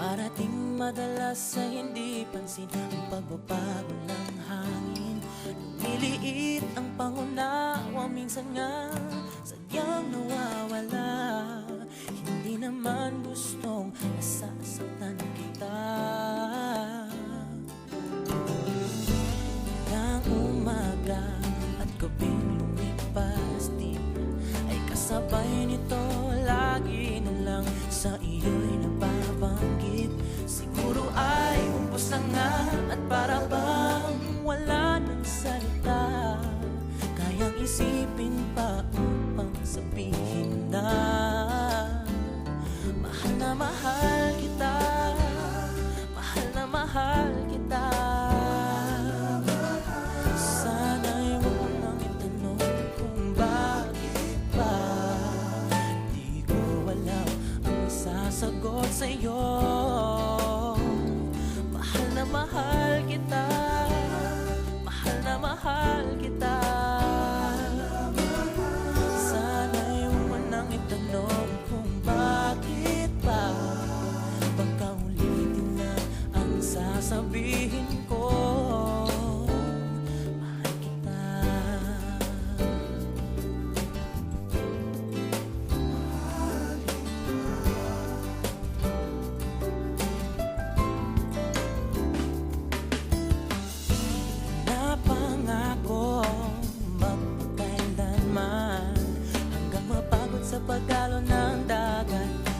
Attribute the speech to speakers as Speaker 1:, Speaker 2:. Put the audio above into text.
Speaker 1: Parating madalas sa hindi pansin ang pagbabago ng hangin. Lumiliit ang pangunawa, minsan nga sadyang nawawala. Hindi naman gustong nasasaktan kita. Hanggang umaga at gabing lumipas din ay kasabay nito, lagi na lang sa iyo'y nababanggit. Siguro ay umpos na nga at para bang wala ng salita, kayang isipin pa upang sabihin na mahal kita, mahal na mahal kita. Sana'y huwag mo nang itanong kung bakit ba. Di ko alam ang sasagot sa'yo. Mahal na mahal kita, mahal na mahal kita. Sana'y huwag mo nang itanong kung bakit ba. Baka ulitin na ang sasabihin ko. Mahal kita. Napangako magpakailanman hanggang mapagod sa pagdalo ng dagat.